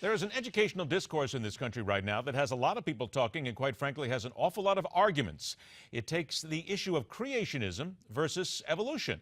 There is an educational discourse in this country right now that has a lot of people talking and, quite frankly, has an awful lot of arguments. It takes the issue of creationism versus evolution,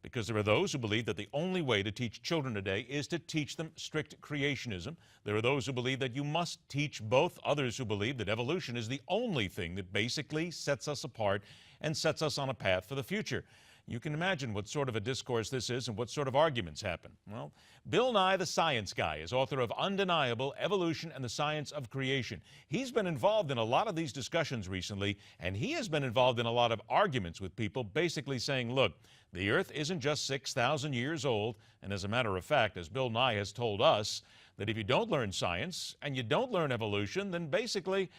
because there are those who believe that the only way to teach children today is to teach them strict creationism. There are those who believe that you must teach both, others who believe that evolution is the only thing that basically sets us apart and sets us on a path for the future. You can imagine what sort of a discourse this is and what sort of arguments happen. Well, Bill Nye, the Science Guy, is author of Undeniable: Evolution and the Science of Creation. He's been involved in a lot of these discussions recently, and he has been involved in a lot of arguments with people basically saying, look, the Earth isn't just 6,000 years old, and as a matter of fact, as Bill Nye has told us, that if you don't learn science and you don't learn evolution, then basically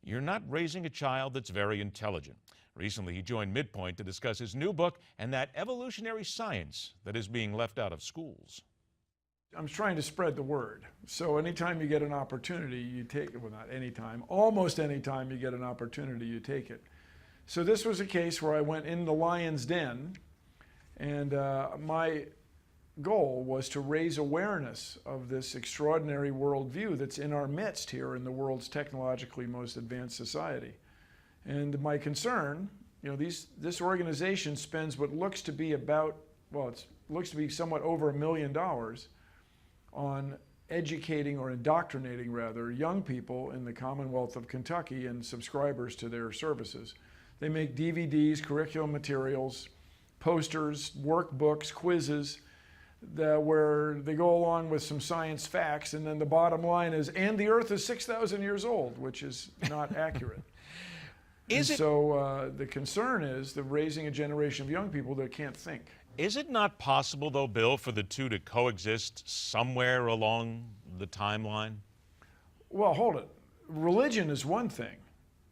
you're not raising a child that's very intelligent. Recently, he joined MidPoint to discuss his new book and that evolutionary science that is being left out of schools. I'm trying to spread the word. So anytime you get an opportunity, you take it. Well, not anytime. Almost anytime you get an opportunity, you take it. So this was a case where I went in the lion's den, and my goal was to raise awareness of this extraordinary worldview that's in our midst here in the world's technologically most advanced society. And my concern, this organization spends what looks to be about, well, it looks to be somewhat over $1 million on educating or indoctrinating, rather, young people in the Commonwealth of Kentucky and subscribers to their services. They make DVDs, curriculum materials, posters, workbooks, quizzes, where they go along with some science facts, and then the bottom line is, and the Earth is 6,000 years old, which is not accurate. So the concern is the raising a generation of young people that can't think. Is it not possible, though, Bill, for the two to coexist somewhere along the timeline? Well, hold it. Religion is one thing.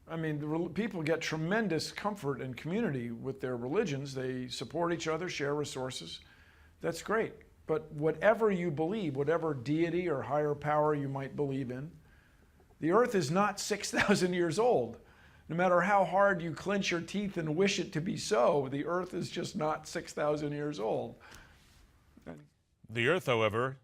I mean, people get tremendous comfort and community with their religions. They support each other, share resources. That's great. But whatever you believe, whatever deity or higher power you might believe in, the Earth is not 6,000 years old. No matter how hard you clench your teeth and wish it to be so, the Earth is just not 6,000 years old. The Earth, however,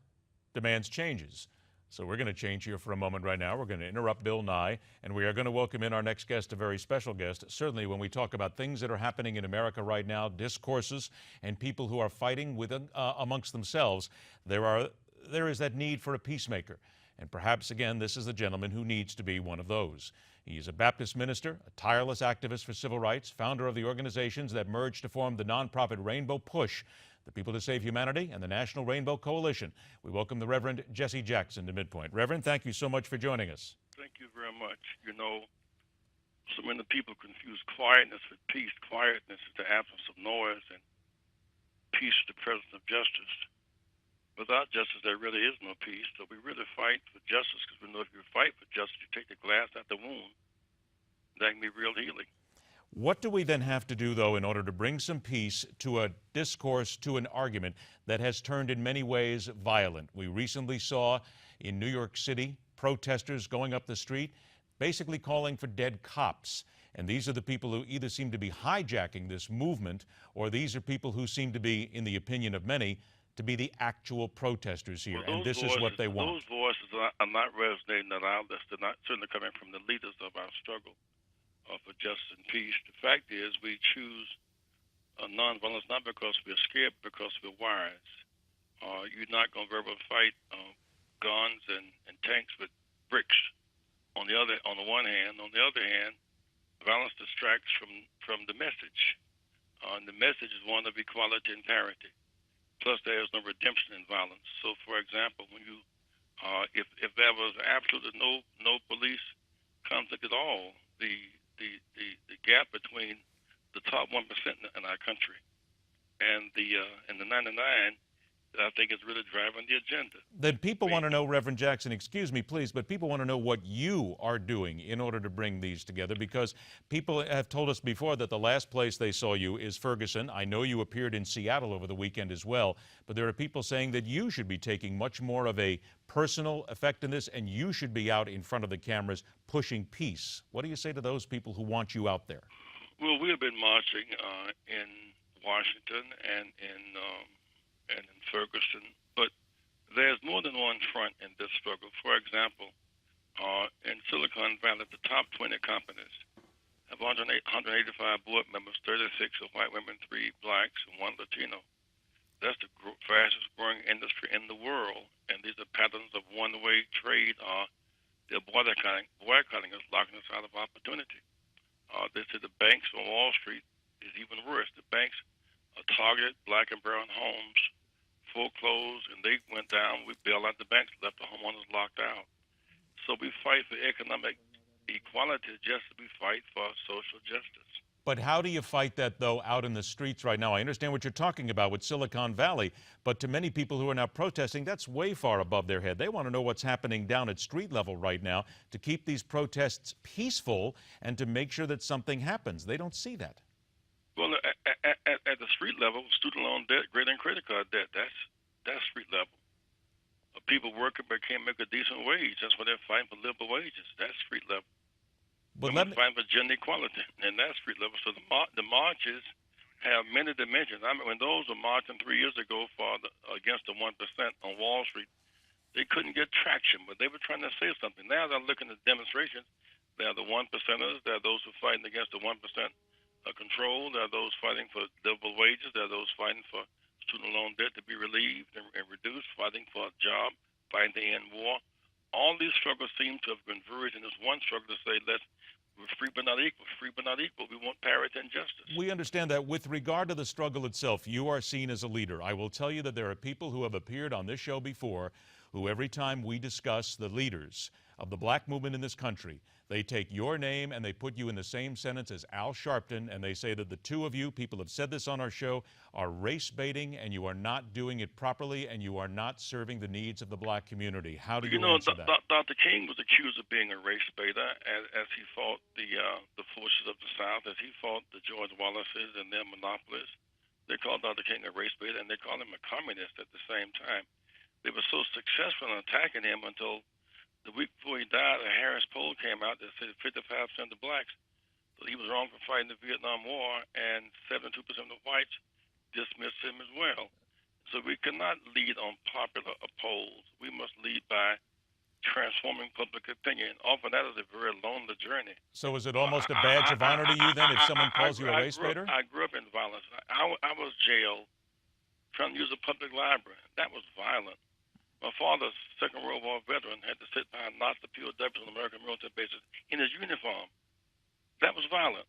demands changes. So we're going to change here for a moment right now. We're going to interrupt Bill Nye, and we are going to welcome in our next guest, a very special guest. Certainly when we talk about things that are happening in America right now, discourses, and people who are fighting amongst themselves, there is that need for a peacemaker. And perhaps, again, this is the gentleman who needs to be one of those. He is a Baptist minister, a tireless activist for civil rights, founder of the organizations that merged to form the nonprofit Rainbow Push, the People to Save Humanity, and the National Rainbow Coalition. We welcome the Reverend Jesse Jackson to MidPoint. Reverend, thank you so much for joining us. Thank you very much. So many people confuse quietness with peace. Quietness is the absence of noise, and peace is the presence of justice. Without justice, there really is no peace. So we really fight for justice, because we know if you fight for justice, you take the glass out the wound. That can be real healing. What do we then have to do, though, in order to bring some peace to a discourse, to an argument that has turned in many ways violent? We recently saw in New York City protesters going up the street, basically calling for dead cops. And these are the people who either seem to be hijacking this movement, or these are people who seem to be, in the opinion of many, to be the actual protesters here, well, and this is what they want. Those voices are not resonating at our list. They're not certainly coming from the leaders of our struggle for justice and peace. The fact is, we choose nonviolence not because we're scared, but because we're wise. You're not going to verbally fight guns and tanks with bricks. On the one hand, violence distracts from the message. The message is one of equality and parity. Plus, there is no redemption in violence. So, for example, when you, if there was absolutely no police conflict at all, the gap between the top 1% in our country and the 99, I think is really driving the agenda. Then people want to know, Reverend Jackson, excuse me, please, but people want to know what you are doing in order to bring these together, because people have told us before that the last place they saw you is Ferguson. I know you appeared in Seattle over the weekend as well, but there are people saying that you should be taking much more of a personal effect in this, and you should be out in front of the cameras pushing peace. What do you say to those people who want you out there? Well, we have been marching in Washington and in Ferguson, but there's more than one front in this struggle. For example, in Silicon Valley, the top 20 companies have 185 board members, 36 are white women, 3 blacks, and 1 Latino. That's the fastest growing industry in the world, and these are patterns of one-way trade. They're boycotting us, locking us out of opportunity. They say the banks on Wall Street is even worse. The banks targeted black and brown homes, foreclosed, and they went down. We bailed out the banks, left the homeowners locked out. So we fight for economic equality just as we fight for social justice. But how do you fight that, though, out in the streets right now? I understand what you're talking about with Silicon Valley, but to many people who are now protesting, that's way far above their head. They want to know what's happening down at street level right now to keep these protests peaceful and to make sure that something happens. They don't see that. Well, at the street level, student loan debt, credit and credit card debt, that's street level. People working but can't make a decent wage. That's why they're fighting for livable wages. That's street level. But Women fighting for gender equality, and that's street level. So the marches have many dimensions. I mean, when those were marching 3 years ago against the 1% on Wall Street, they couldn't get traction, but they were trying to say something. Now they're looking at demonstrations. There are the 1%ers. There are those who are fighting against the 1% control. There are those fighting for livable wages. There are those fighting for student loan debt to be relieved and reduced, fighting for a job, fighting to end war. All these struggles seem to have converged in this one struggle to say, we're free but not equal, free but not equal. We want parity and justice. we understand that. With regard to the struggle itself, you are seen as a leader. I will tell you that there are people who have appeared on this show before who every time we discuss the leaders of the black movement in this country, they take your name and they put you in the same sentence as Al Sharpton, and they say that the two of you, people have said this on our show, are race baiting and you are not doing it properly and you are not serving the needs of the black community. How do you answer that? Dr. King was accused of being a race baiter as he fought the forces of the South, as he fought the George Wallaces and their monopolies. They called Dr. King a race baiter, and they called him a communist at the same time. They were so successful in attacking him until the week before he died, a Harris poll came out that said 55% of blacks that he was wrong for fighting the Vietnam War, and 72% of whites dismissed him as well. So we cannot lead on popular polls. We must lead by transforming public opinion. Often that is a very lonely journey. So is it almost a badge of honor to you then if someone calls you a race baiter? I grew up in violence. I was jailed trying to use a public library. That was violent. My father, Second World War veteran, had to sit behind Nazi POWs on American military bases in his uniform. That was violent.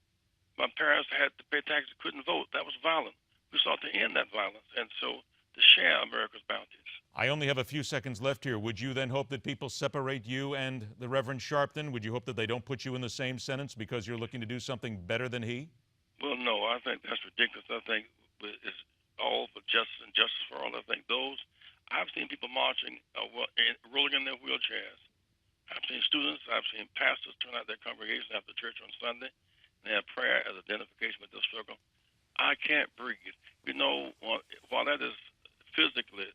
My parents had to pay taxes, couldn't vote. That was violent. We sought to end that violence, and so to share America's bounties. I only have a few seconds left here. Would you then hope that people separate you and the Reverend Sharpton? Would you hope that they don't put you in the same sentence because you're looking to do something better than he? Well, no, I think that's ridiculous. I think it's all for justice and justice for all. I think I've seen people marching, rolling in their wheelchairs. I've seen students, I've seen pastors turn out their congregation after church on Sunday and have prayer as identification with the struggle. I can't breathe. You know, while that is physically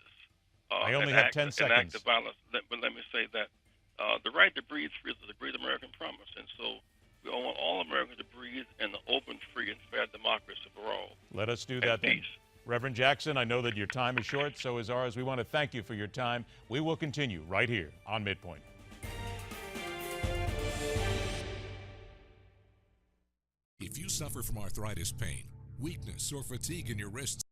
I only have 10 seconds. An act of violence, but let me say that the right to breathe free is a great American promise, and so we want all Americans to breathe in an open, free, and fair democracy for all. Let us do that then. Peace. Reverend Jackson, I know that your time is short, so is ours. We want to thank you for your time. We will continue right here on MidPoint. If you suffer from arthritis pain, weakness, or fatigue in your wrists,